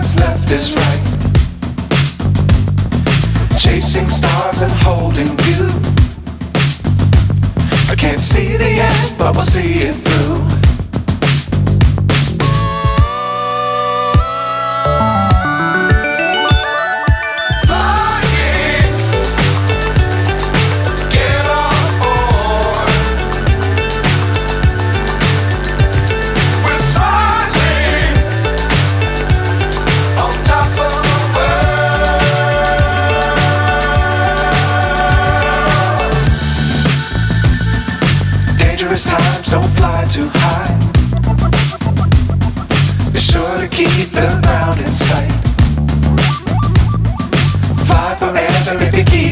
what's left is right. Chasing stars and holding you. I can't see the end, but we'll see it through. Times don't fly too high. Be sure to keep the ground in sight. Fly forever if you keep it.